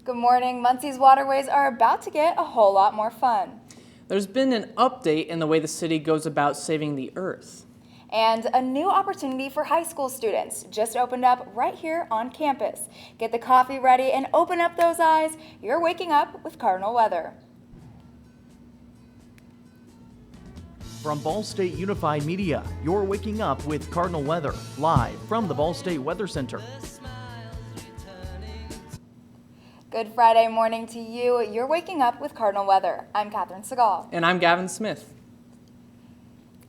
Good morning. Muncie's waterways are about to get a whole lot more fun. There's been an update in the way the city goes about saving the earth. And a new opportunity for high school students just opened up right here on campus. Get the coffee ready and open up those eyes. You're waking up with Cardinal weather. From Ball State Unified Media, you're waking up with Cardinal weather, live from the Ball State Weather Center. Good Friday morning to you. You're waking up with Cardinal weather. I'm Catherine Segal. And I'm Gavin Smith.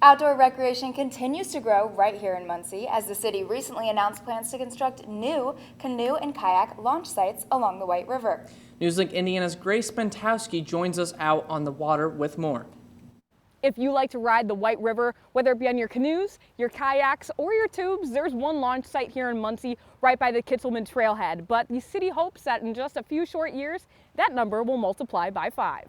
Outdoor recreation continues to grow right here in Muncie as the city recently announced plans to construct new canoe and kayak launch sites along the White River. Newslink Indiana's Grace Bentowski joins us out on the water with more. If you like to ride the White River, whether it be on your canoes, your kayaks, or your tubes, there's one launch site here in Muncie right by the Kitzelman Trailhead. But the city hopes that in just a few short years, that number will multiply by 5.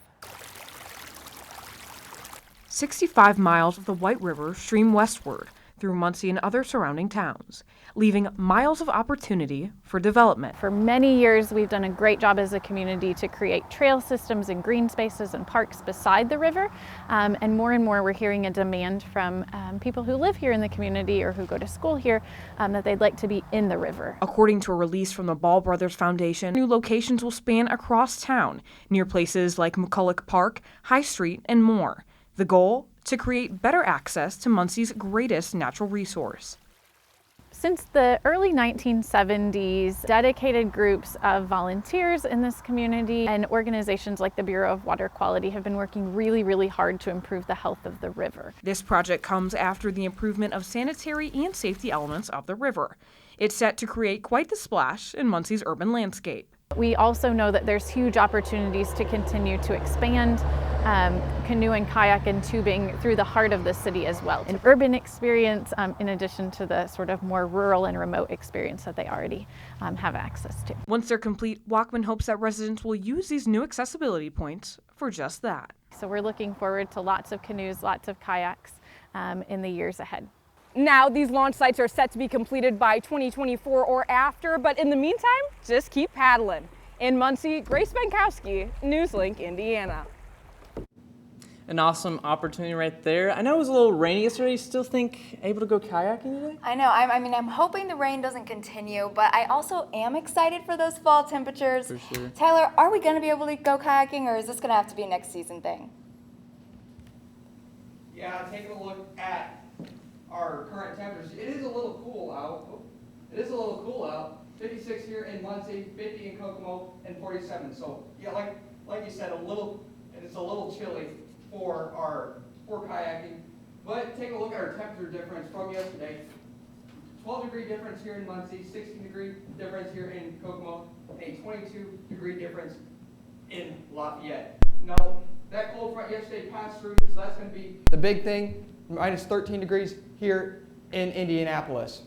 65 miles of the White River stream westward through Muncie and other surrounding towns, leaving miles of opportunity for development. For many years, we've done a great job as a community to create trail systems and green spaces and parks beside the river. And more we're hearing a demand from people who live here in the community or who go to school here that they'd like to be in the river. According to a release from the Ball Brothers Foundation, new locations will span across town, near places like McCulloch Park, High Street, and more. The goal? To create better access to Muncie's greatest natural resource. Since the early 1970s, dedicated groups of volunteers in this community and organizations like the Bureau of Water Quality have been working really hard to improve the health of the river. This project comes after the improvement of sanitary and safety elements of the river. It's set to create quite the splash in Muncie's urban landscape. We also know that there's huge opportunities to continue to expand canoe and kayak and tubing through the heart of the city as well. An urban experience in addition to the sort of more rural and remote experience that they already have access to. Once they're complete, Walkman hopes that residents will use these new accessibility points for just that. So we're looking forward to lots of canoes, lots of kayaks in the years ahead. Now, these launch sites are set to be completed by 2024 or after, but in the meantime, just keep paddling. In Muncie, Grace Bentowski, Newslink, Indiana. An awesome opportunity right there. I know it was a little rainy yesterday. You still think able to go kayaking today? I know. I'm hoping the rain doesn't continue, but I also am excited for those fall temperatures. For sure. Tyler, are we going to be able to go kayaking, or is this going to have to be a next season thing? Yeah, taking a look at our current temperatures, it is a little cool out. It is a little cool out. 56 here in Muncie, 50 in Kokomo, and 47. So yeah, like you said, it's a little chilly for kayaking. But take a look at our temperature difference from yesterday. 12-degree difference here in Muncie, 16-degree difference here in Kokomo, and a 22-degree difference in Lafayette. Now, that cold front yesterday passed through, so that's going to be the big thing. Minus 13 degrees here in Indianapolis.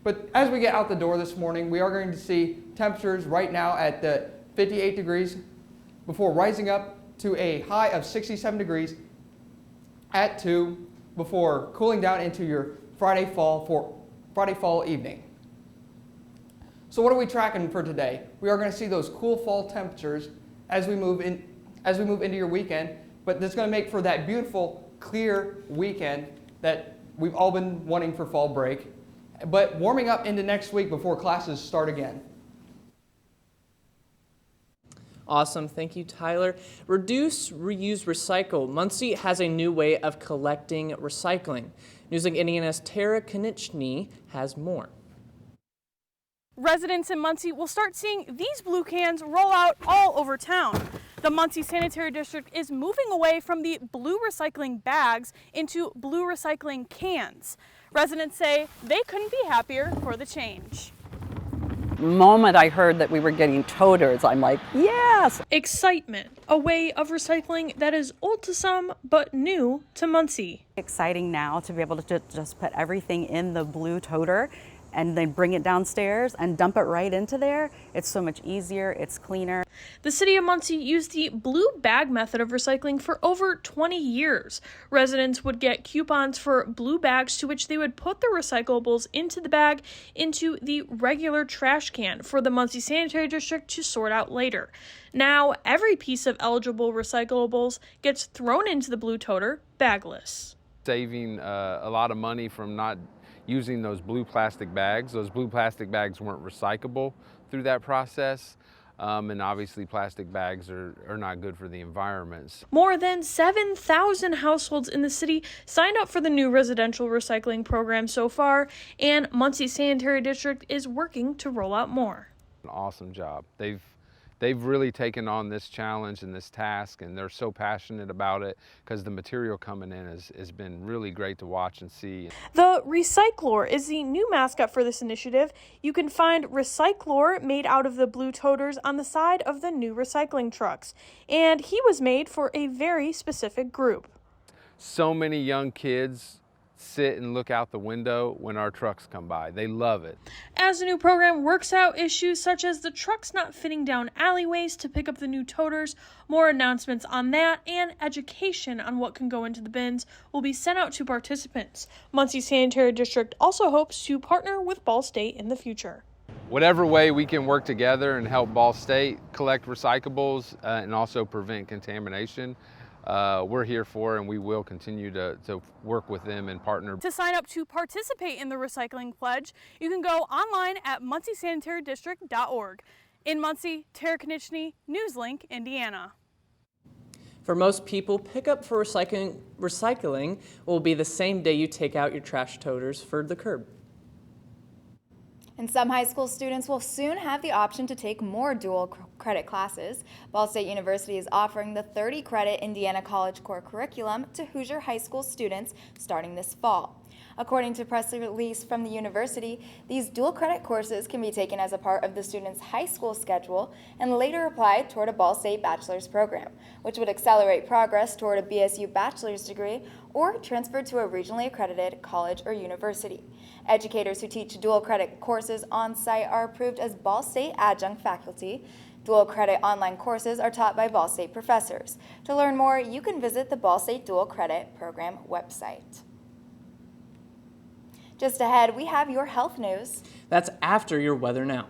But as we get out the door this morning, we are going to see temperatures right now at the 58 degrees before rising up to a high of 67 degrees at 2 before cooling down into your Friday fall evening. So what are we tracking for today? We are going to see those cool fall temperatures as we move into your weekend, but that's going to make for that beautiful clear weekend that we've all been wanting for fall break, but warming up into next week before classes start again. Awesome. Thank you, Tyler. Reduce, reuse, recycle. Muncie has a new way of collecting recycling. Newslink Indiana's Tara Konieczny has more. Residents in Muncie will start seeing these blue cans roll out all over town. The Muncie Sanitary District is moving away from the blue recycling bags into blue recycling cans. Residents say they couldn't be happier for the change. The moment I heard that we were getting toters, I'm like, yes! Excitement, a way of recycling that is old to some, but new to Muncie. Exciting now to be able to just put everything in the blue toter and then bring it downstairs and dump it right into there. It's so much easier, it's cleaner. The city of Muncie used the blue bag method of recycling for over 20 years. Residents would get coupons for blue bags to which they would put the recyclables into the bag into the regular trash can for the Muncie Sanitary District to sort out later. Now, every piece of eligible recyclables gets thrown into the blue toter bagless. Saving a lot of money from not using those blue plastic bags. Those blue plastic bags weren't recyclable through that process. And obviously plastic bags are not good for the environment. More than 7,000 households in the city signed up for the new residential recycling program so far, and Muncie Sanitary District is working to roll out more. An awesome job. They've really taken on this challenge and this task, and they're so passionate about it because the material coming in has been really great to watch and see. The Recyclor is the new mascot for this initiative. You can find Recyclor made out of the blue toters on the side of the new recycling trucks, and he was made for a very specific group. So many young kids sit and look out the window when our trucks come by. They love it. As the new program works out issues such as the trucks not fitting down alleyways to pick up the new toters, more announcements on that and education on what can go into the bins will be sent out to participants. Muncie Sanitary District also hopes to partner with Ball State in the future. Whatever way we can work together and help Ball State collect recyclables and also prevent contamination, we're here for, and we will continue to work with them and partner. To sign up to participate in the recycling pledge, you can go online at munciesanitarydistrict.org. In Muncie, Tara Konieczny, NewsLink, Indiana. For most people, pickup for recycling will be the same day you take out your trash toters for the curb. And some high school students will soon have the option to take more dual credit classes. Ball State University is offering the 30-credit Indiana College Core curriculum to Hoosier High School students starting this fall. According to a press release from the university, these dual credit courses can be taken as a part of the student's high school schedule and later applied toward a Ball State bachelor's program, which would accelerate progress toward a BSU bachelor's degree or transfer to a regionally accredited college or university. Educators who teach dual credit courses on site are approved as Ball State adjunct faculty. Dual credit online courses are taught by Ball State professors. To learn more, you can visit the Ball State Dual Credit Program website. Just ahead, we have your health news. That's after your weather now.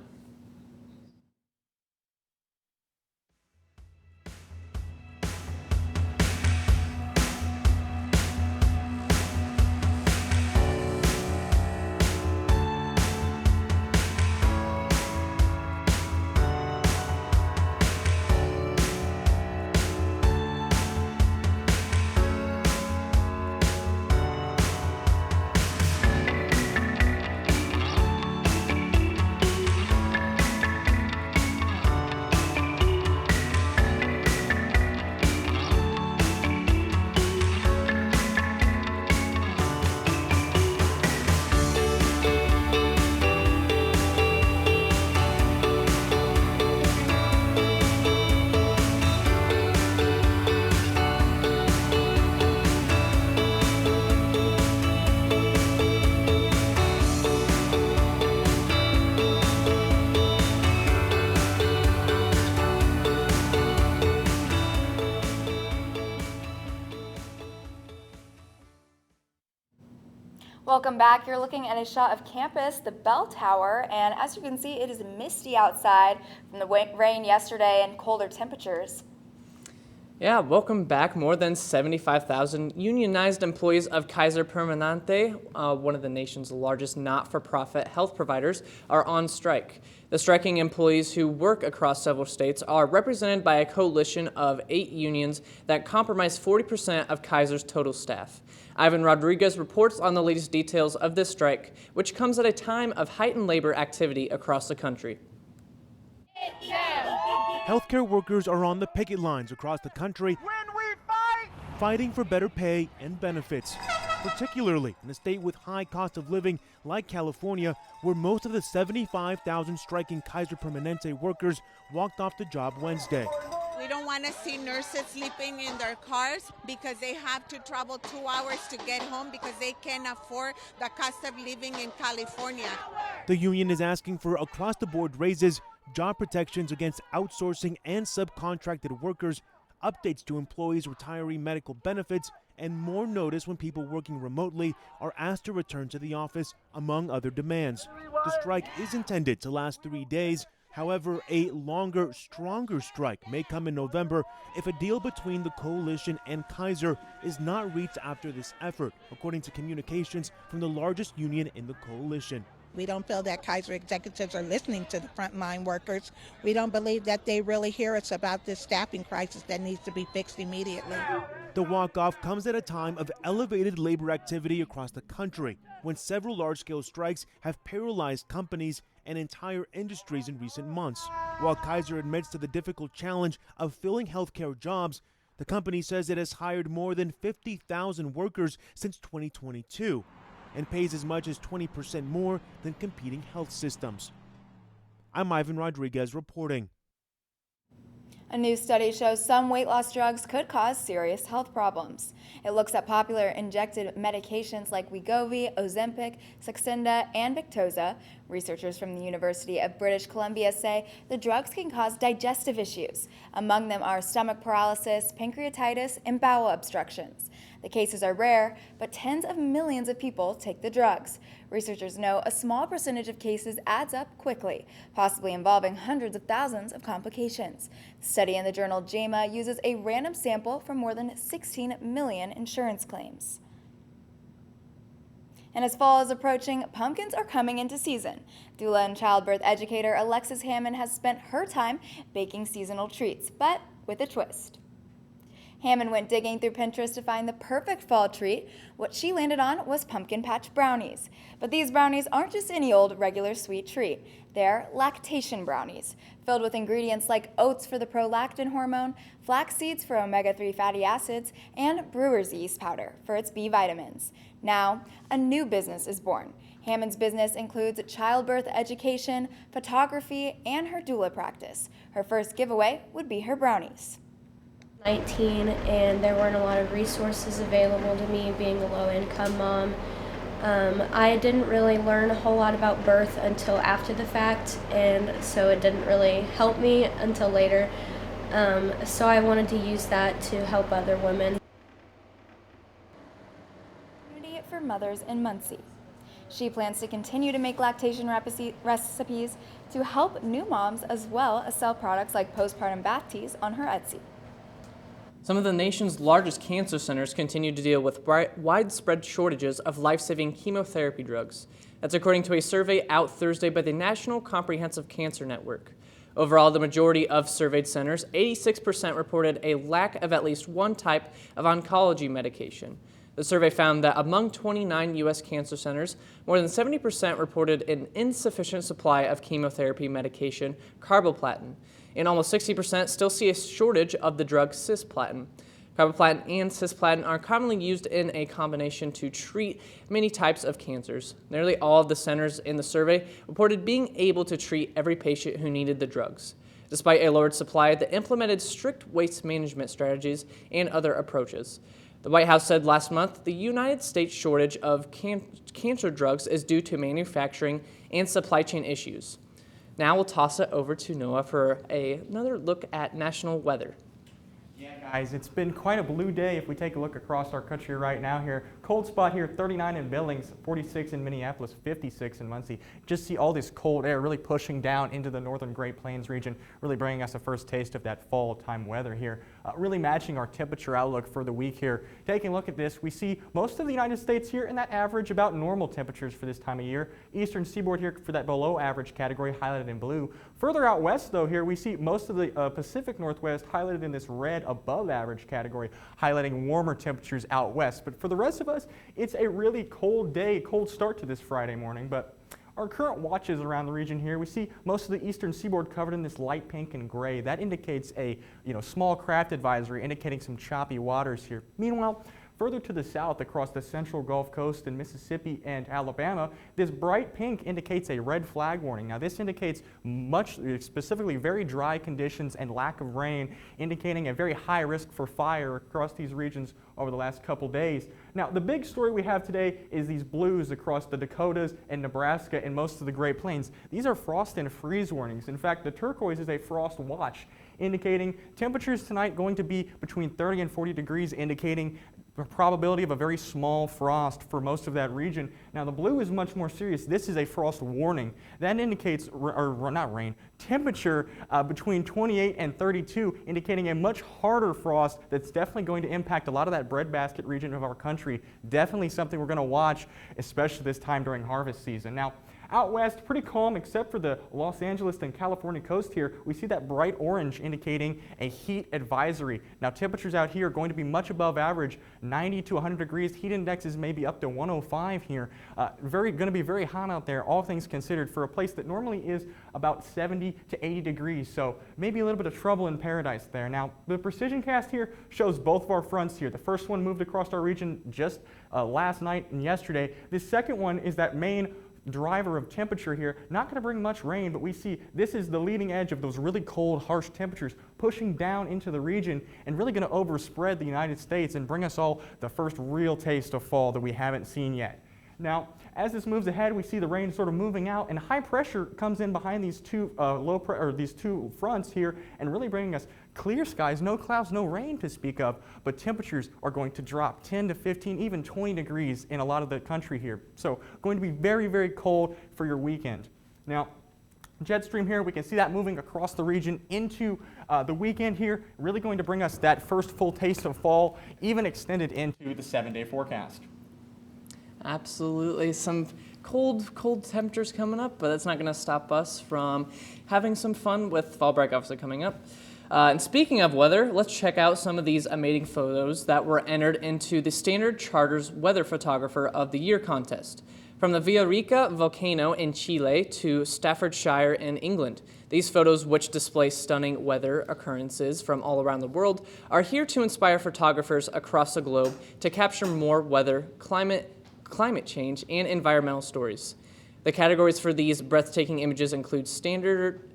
Welcome back. You're looking at a shot of campus, the bell tower, and as you can see, it is misty outside from the rain yesterday and colder temperatures. Yeah, welcome back. More than 75,000 unionized employees of Kaiser Permanente, one of the nation's largest not-for-profit health providers, are on strike. The striking employees who work across several states are represented by a coalition of 8 unions that comprise 40% of Kaiser's total staff. Ivan Rodriguez reports on the latest details of this strike, which comes at a time of heightened labor activity across the country. Healthcare workers are on the picket lines across the country, fighting for better pay and benefits, particularly in a state with high cost of living like California, where most of the 75,000 striking Kaiser Permanente workers walked off the job Wednesday. We don't want want to see nurses sleeping in their cars because they have to travel 2 hours to get home because they can't afford the cost of living in California. The union is asking for across-the-board raises, job protections against outsourcing and subcontracted workers, updates to employees' retiree medical benefits, and more notice when people working remotely are asked to return to the office, among other demands. The strike is intended to last 3 days. However, a longer, stronger strike may come in November if a deal between the coalition and Kaiser is not reached after this effort, according to communications from the largest union in the coalition. We don't feel that Kaiser executives are listening to the frontline workers. We don't believe that they really hear us about this staffing crisis that needs to be fixed immediately. The walk-off comes at a time of elevated labor activity across the country, when several large-scale strikes have paralyzed companies and entire industries in recent months. While Kaiser admits to the difficult challenge of filling healthcare jobs, the company says it has hired more than 50,000 workers since 2022 and pays as much as 20% more than competing health systems. I'm Ivan Rodriguez reporting. A new study shows some weight loss drugs could cause serious health problems. It looks at popular injected medications like Wegovy, Ozempic, Saxenda, and Victoza. Researchers from the University of British Columbia say the drugs can cause digestive issues. Among them are stomach paralysis, pancreatitis, and bowel obstructions. The cases are rare, but tens of millions of people take the drugs. Researchers know a small percentage of cases adds up quickly, possibly involving hundreds of thousands of complications. The study in the journal JAMA uses a random sample from more than 16 million insurance claims. And as fall is approaching, pumpkins are coming into season. Doula and childbirth educator Alexis Hammond has spent her time baking seasonal treats, but with a twist. Hammond went digging through Pinterest to find the perfect fall treat. What she landed on was pumpkin patch brownies. But these brownies aren't just any old regular sweet treat. They're lactation brownies, filled with ingredients like oats for the prolactin hormone, flax seeds for omega-3 fatty acids, and brewer's yeast powder for its B vitamins. Now, a new business is born. Hammond's business includes childbirth education, photography, and her doula practice. Her first giveaway would be her brownies. 19 and there weren't a lot of resources available to me being a low-income mom. I didn't really learn a whole lot about birth until after the fact, and so it didn't really help me until later. So I wanted to use that to help other women. For mothers in Muncie. She plans to continue to make lactation recipes to help new moms, as well as sell products like postpartum bath teas on her Etsy. Some of the nation's largest cancer centers continue to deal with widespread shortages of life-saving chemotherapy drugs. That's according to a survey out Thursday by the National Comprehensive Cancer Network. Overall, the majority of surveyed centers, 86%, reported a lack of at least one type of oncology medication. The survey found that among 29 U.S. cancer centers, more than 70% reported an insufficient supply of chemotherapy medication carboplatin, and almost 60% still see a shortage of the drug cisplatin. Carboplatin and cisplatin are commonly used in a combination to treat many types of cancers. Nearly all of the centers in the survey reported being able to treat every patient who needed the drugs. Despite a lowered supply, they implemented strict waste management strategies and other approaches. The White House said last month the United States shortage of cancer drugs is due to manufacturing and supply chain issues. Now we'll toss it over to Noah for another look at national weather. Yeah, guys, it's been quite a blue day if we take a look across our country right now here. Cold spot here, 39 in Billings, 46 in Minneapolis, 56 in Muncie. Just see all this cold air really pushing down into the northern Great Plains region, really bringing us a first taste of that fall time weather here. Really matching our temperature outlook for the week here. Taking a look at this, we see most of the United States here in that average about normal temperatures for this time of year. Eastern seaboard here for that below average category highlighted in blue. Further out west though here we see most of the Pacific Northwest highlighted in this red above average category, highlighting warmer temperatures out west. But for the rest of us, it's a really cold day, cold start to this Friday morning. But our current watches around the region here, we see most of the eastern seaboard covered in this light pink and gray. That indicates a small craft advisory indicating some choppy waters here. Meanwhile, further to the south across the central Gulf Coast in Mississippi and Alabama, this bright pink indicates a red flag warning. Now this indicates specifically very dry conditions and lack of rain, indicating a very high risk for fire across these regions over the last couple days. Now the big story we have today is these blues across the Dakotas and Nebraska and most of the Great Plains. These are frost and freeze warnings. In fact, the turquoise is a frost watch, indicating temperatures tonight going to be between 30 and 40 degrees, indicating the probability of a very small frost for most of that region. Now the blue is much more serious. This is a frost warning. That indicates, not rain, temperature between 28 and 32, indicating a much harder frost that's definitely going to impact a lot of that breadbasket region of our country. Definitely something we're going to watch, especially this time during harvest season. Now, out west, pretty calm except for the Los Angeles and California coast here. We see that bright orange indicating a heat advisory. Now temperatures out here are going to be much above average, 90 to 100 degrees. Heat indexes may be up to 105 here. Going to be very hot out there, all things considered, for a place that normally is about 70 to 80 degrees. So maybe a little bit of trouble in paradise there. Now the precision cast here shows both of our fronts here. The first one moved across our region just last night and yesterday. The second one is that main driver of temperature here, not going to bring much rain, but we see this is the leading edge of those really cold, harsh temperatures pushing down into the region and really going to overspread the United States and bring us all the first real taste of fall that we haven't seen yet. Now, as this moves ahead, we see the rain sort of moving out, and high pressure comes in behind these two these two fronts here, and really bringing us clear skies, no clouds, no rain to speak of, but temperatures are going to drop 10 to 15, even 20 degrees in a lot of the country here. So going to be very, very cold for your weekend. Now, jet stream here, we can see that moving across the region into the weekend here, really going to bring us that first full taste of fall, even extended into the 7-day forecast. Absolutely. Some cold temperatures coming up, but that's not going to stop us from having some fun with fall break obviously coming up. And speaking of weather, let's check out some of these amazing photos that were entered into the Standard Chartered's Weather Photographer of the Year contest. From the Villarrica volcano in Chile to Staffordshire in England, these photos, which display stunning weather occurrences from all around the world, are here to inspire photographers across the globe to capture more weather, climate change, and environmental stories. The categories for these breathtaking images include Standard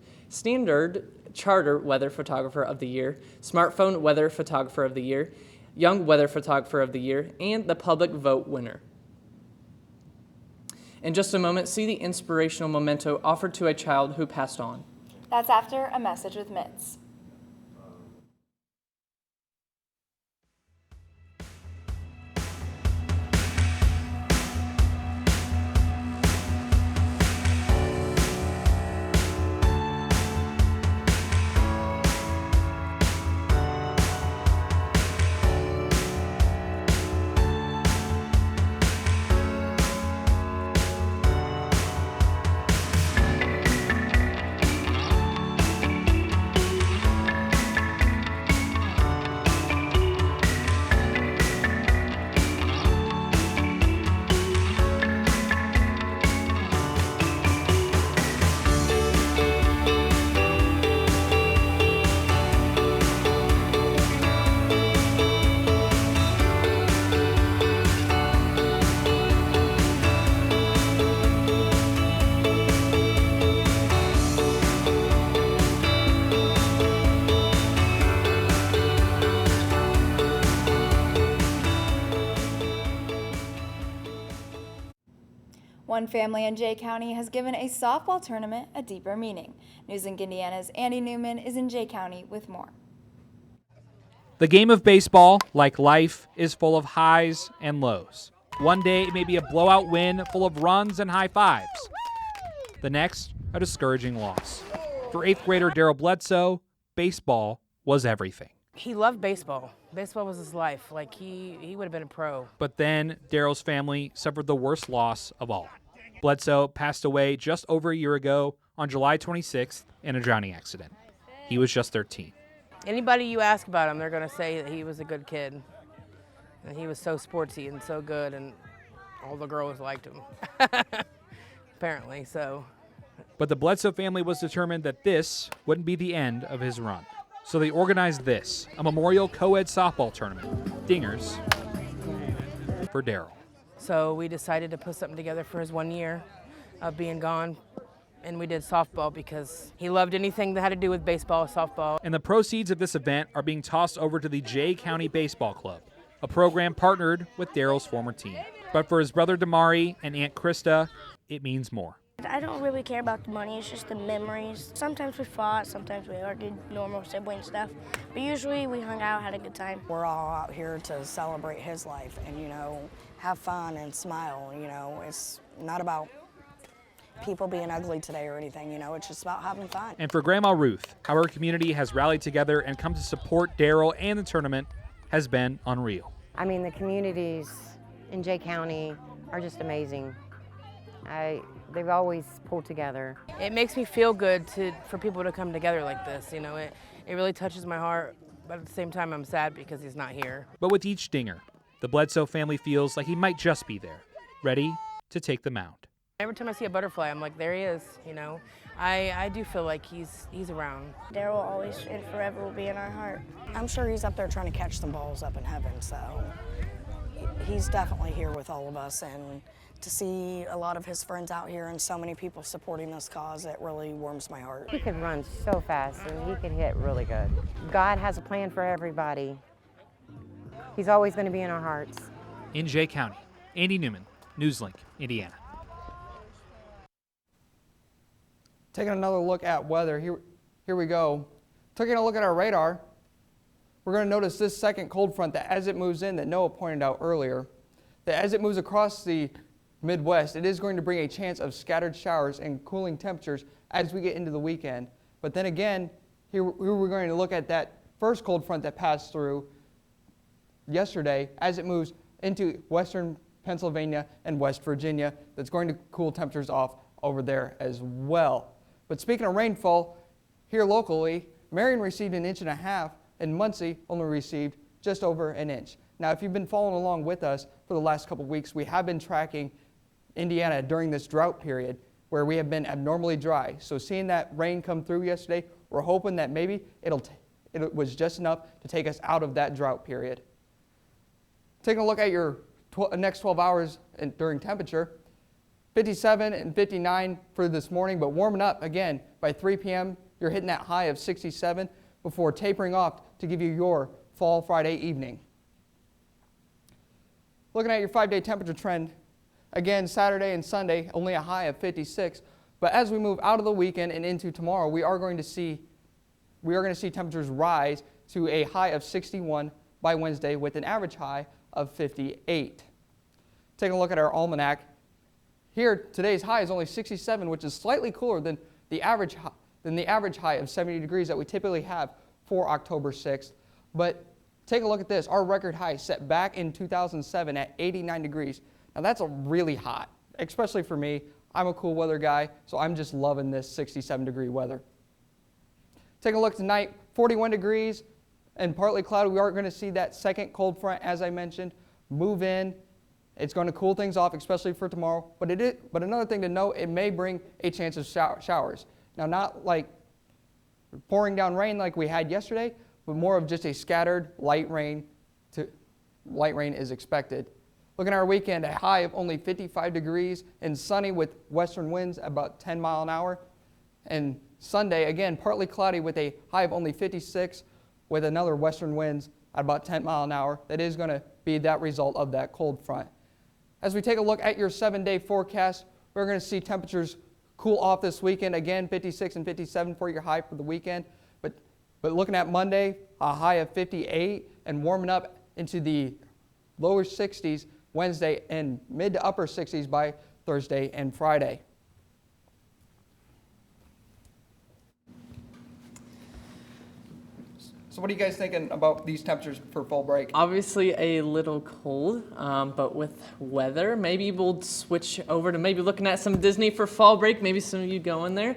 Chartered Weather Photographer of the Year, Smartphone Weather Photographer of the Year, Young Weather Photographer of the Year, and the Public Vote winner. In just a moment, see the inspirational memento offered to a child who passed on. That's after a message with Mitz. One family in Jay County has given a softball tournament a deeper meaning. News Inc. Indiana's Andy Newman is in Jay County with more. The game of baseball, like life, is full of highs and lows. One day it may be a blowout win full of runs and high fives. The next, a discouraging loss. For 8th grader Daryl Bledsoe, baseball was everything. He loved baseball. Baseball was his life. Like he would have been a pro. But then Daryl's family suffered the worst loss of all. Bledsoe passed away just over a year ago on July 26th in a drowning accident. He was just 13. Anybody you ask about him, they're going to say that he was a good kid. And he was so sportsy and so good, and all the girls liked him. Apparently, so. But the Bledsoe family was determined that this wouldn't be the end of his run. So they organized this, a memorial co-ed softball tournament. Dingers for Daryl. So we decided to put something together for his 1 year of being gone. And we did softball because he loved anything that had to do with baseball, softball. And the proceeds of this event are being tossed over to the Jay County Baseball Club, a program partnered with Daryl's former team. But for his brother Damari and Aunt Krista, it means more. I don't really care about the money, it's just the memories. Sometimes we fought, sometimes we argued, normal sibling stuff. But usually we hung out, had a good time. We're all out here to celebrate his life and, have fun and smile. It's not about people being ugly today or anything, it's just about having fun. And for Grandma Ruth, how her community has rallied together and come to support Daryl and the tournament has been unreal. I mean, the communities in Jay County are just amazing. They've always pulled together. It makes me feel good for people to come together like this. It really touches my heart, but at the same time I'm sad because he's not here. But with each dinger, the Bledsoe family feels like he might just be there, ready to take the mound. Every time I see a butterfly, I'm like, there he is, I do feel like he's around. Daryl always and forever will be in our heart. I'm sure he's up there trying to catch some balls up in heaven, so he's definitely here with all of us. And to see a lot of his friends out here and so many people supporting this cause, it really warms my heart. He can run so fast and he can hit really good. God has a plan for everybody. He's always going to be in our hearts. In Jay County, Andy Newman, NewsLink, Indiana. Taking another look at weather, here we go. Taking a look at our radar, we're going to notice this second cold front that as it moves in, that Noah pointed out earlier, that as it moves across the Midwest, it is going to bring a chance of scattered showers and cooling temperatures as we get into the weekend. But then again, here we're going to look at that first cold front that passed through yesterday as it moves into western Pennsylvania and West Virginia. That's going to cool temperatures off over there as well. But speaking of rainfall, here locally, Marion received 1.5 inches and Muncie only received just over an inch. Now, if you've been following along with us for the last couple of weeks, we have been tracking Indiana during this drought period where we have been abnormally dry. So seeing that rain come through yesterday, we're hoping that maybe it was just enough to take us out of that drought period. Taking a look at your next 12 hours during temperature, 57 and 59 for this morning, but warming up again by 3 p.m. You're hitting that high of 67 before tapering off to give you your fall Friday evening. Looking at your 5-day temperature trend, again, Saturday and Sunday, only a high of 56. But as we move out of the weekend and into tomorrow, we are going to see temperatures rise to a high of 61 by Wednesday with an average high of 58. Taking a look at our almanac, here today's high is only 67, which is slightly cooler than the average high of 70 degrees that we typically have for October 6th. But take a look at this. Our record high set back in 2007 at 89 degrees. Now that's a really hot, especially for me. I'm a cool weather guy, so I'm just loving this 67 degree weather. Take a look tonight, 41 degrees and partly cloudy. We are going to see that second cold front, as I mentioned, move in. It's going to cool things off, especially for tomorrow. But another thing to note, it may bring a chance of showers. Now, not like pouring down rain like we had yesterday, but more of just a scattered light rain is expected. Looking at our weekend, a high of only 55 degrees and sunny with western winds about 10 miles an hour. And Sunday, again, partly cloudy with a high of only 56 with another western winds at about 10 miles an hour. That is going to be that result of that cold front. As we take a look at your 7-day forecast, we're going to see temperatures cool off this weekend. Again, 56 and 57 for your high for the weekend. But looking at Monday, a high of 58 and warming up into the lower 60s Wednesday and mid to upper 60s by Thursday and Friday. So what are you guys thinking about these temperatures for fall break? Obviously a little cold, but with weather, maybe we'll switch over to maybe looking at some Disney for fall break. Maybe some of you going there.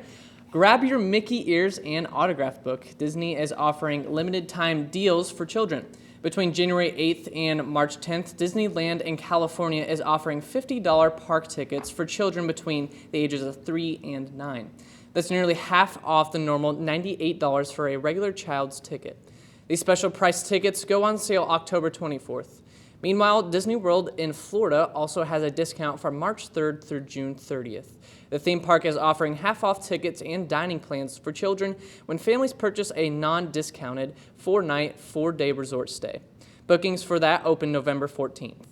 Grab your Mickey ears and autograph book. Disney is offering limited time deals for children. Between January 8th and March 10th, Disneyland in California is offering $50 park tickets for children between the ages of 3 and 9. That's nearly half off the normal $98 for a regular child's ticket. These special price tickets go on sale October 24th. Meanwhile, Disney World in Florida also has a discount from March 3rd through June 30th. The theme park is offering half-off tickets and dining plans for children when families purchase a non-discounted 4-night, 4-day resort stay. Bookings for that open November 14th.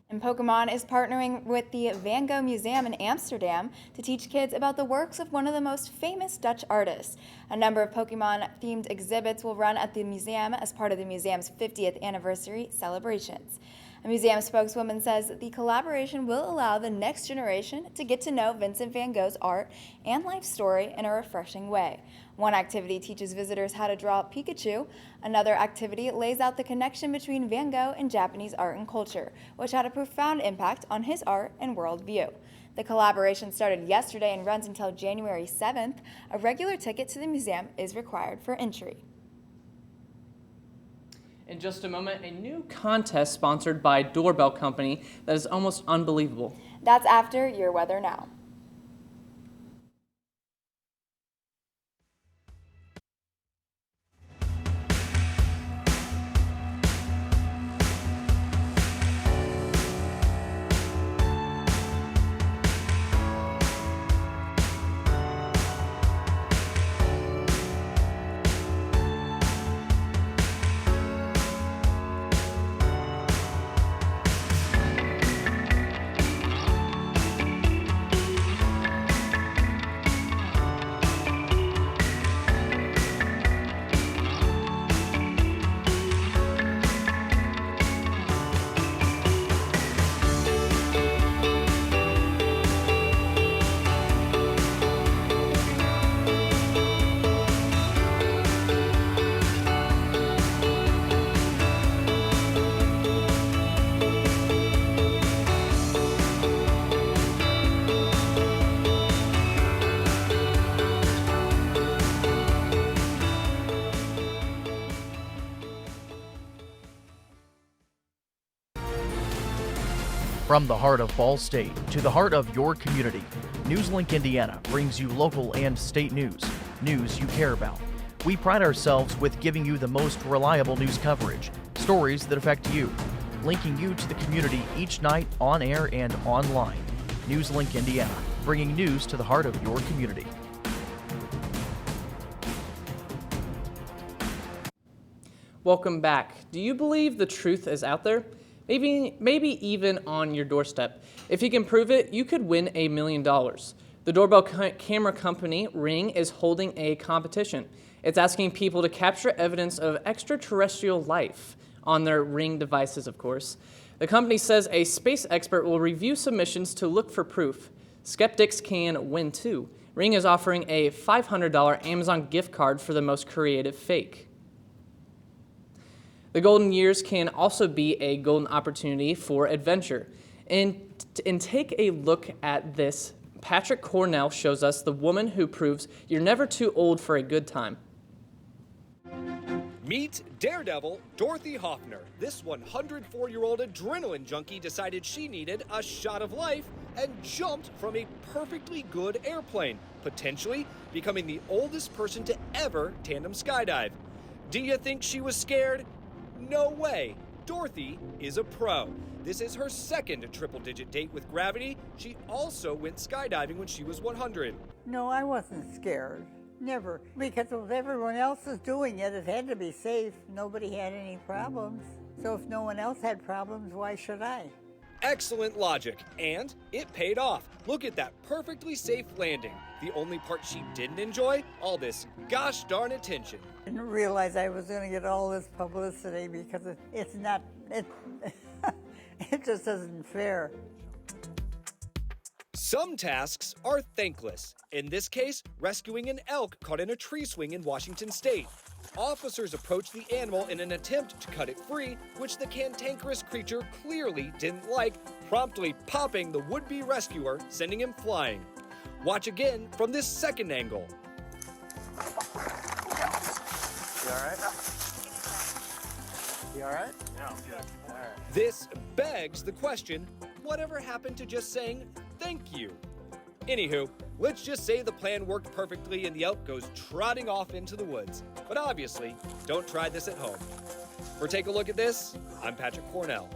And Pokemon is partnering with the Van Gogh Museum in Amsterdam to teach kids about the works of one of the most famous Dutch artists. A number of Pokemon-themed exhibits will run at the museum as part of the museum's 50th anniversary celebrations. A museum spokeswoman says the collaboration will allow the next generation to get to know Vincent van Gogh's art and life story in a refreshing way. One activity teaches visitors how to draw Pikachu. Another activity lays out the connection between Van Gogh and Japanese art and culture, which had a profound impact on his art and worldview. The collaboration started yesterday and runs until January 7th. A regular ticket to the museum is required for entry. In just a moment, a new contest sponsored by Doorbell Company that is almost unbelievable. That's after your weather now. From the heart of Ball State to the heart of your community, NewsLink Indiana brings you local and state news you care about. We pride ourselves with giving you the most reliable news coverage, stories that affect you, linking you to the community each night on air and online. NewsLink Indiana, bringing news to the heart of your community. Welcome back. Do you believe the truth is out there? Maybe even on your doorstep. If you can prove it, you could win $1 million. The doorbell camera company Ring is holding a competition. It's asking people to capture evidence of extraterrestrial life on their Ring devices, of course. The company says a space expert will review submissions to look for proof. Skeptics can win too. Ring is offering a $500 Amazon gift card for the most creative fake. The golden years can also be a golden opportunity for adventure. And take a look at this. Patrick Cornell shows us the woman who proves you're never too old for a good time. Meet Daredevil Dorothy Hoffner. This 104-year-old adrenaline junkie decided she needed a shot of life and jumped from a perfectly good airplane, potentially becoming the oldest person to ever tandem skydive. Do you think she was scared? No way. Dorothy is a pro. This is her second triple-digit date with gravity. She also went skydiving when she was 100. No, I wasn't scared. Never. Because if everyone else is doing it, it had to be safe. Nobody had any problems. So if no one else had problems, why should I? Excellent logic, and it paid off. Look at that perfectly safe landing. The only part she didn't enjoy, all this gosh darn attention. I didn't realize I was going to get all this publicity because it's not, it just isn't fair. Some tasks are thankless. In this case, rescuing an elk caught in a tree swing in Washington State. Officers approached the animal in an attempt to cut it free, which the cantankerous creature clearly didn't like, promptly popping the would-be rescuer, sending him flying. Watch again from this second angle. You all right? You all right? Yeah, I'm good. All right. This begs the question, whatever happened to just saying thank you? Anywho, let's just say the plan worked perfectly and the elk goes trotting off into the woods. But obviously, don't try this at home. For Take a Look at This, I'm Patrick Cornell.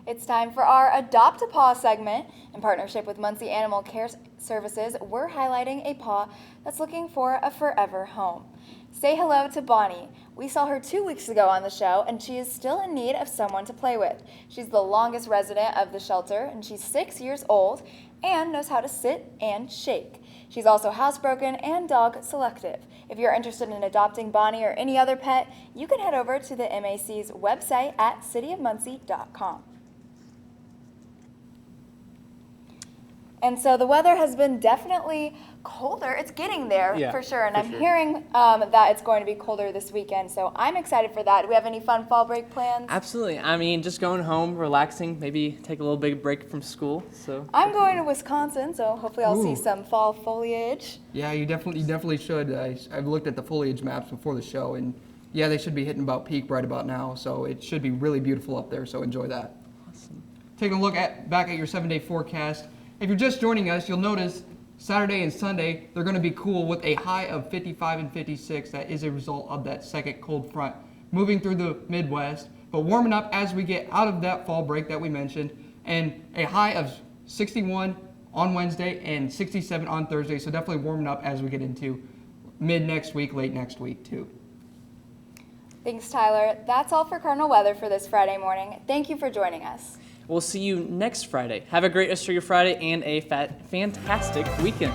It's time for our Adopt a Paw segment. In partnership with Muncie Animal Care Services, we're highlighting a paw that's looking for a forever home. Say hello to Bonnie. We saw her 2 weeks ago on the show, and she is still in need of someone to play with. She's the longest resident of the shelter, and she's 6 years old and knows how to sit and shake. She's also housebroken and dog selective. If you're interested in adopting Bonnie or any other pet, you can head over to the MAC's website at cityofmuncie.com. And so the weather has been definitely colder. It's getting there for sure. And I'm hearing that it's going to be colder this weekend. So I'm excited for that. Do we have any fun fall break plans? Absolutely. I mean, just going home, relaxing, maybe take a little big break from school. So I'm going to Wisconsin, so hopefully I'll see some fall foliage. Yeah, you definitely should. I've looked at the foliage maps before the show, and yeah, they should be hitting about peak right about now. So it should be really beautiful up there. So enjoy that. Awesome. Taking a look back at your 7-day forecast. If you're just joining us, you'll notice Saturday and Sunday, they're going to be cool with a high of 55 and 56. That is a result of that second cold front moving through the Midwest, but warming up as we get out of that fall break that we mentioned, and a high of 61 on Wednesday and 67 on Thursday. So definitely warming up as we get into mid next week, late next week too. Thanks, Tyler. That's all for Cardinal weather for this Friday morning. Thank you for joining us. we'll see you next Friday. Have a great rest of your Friday and a fantastic weekend.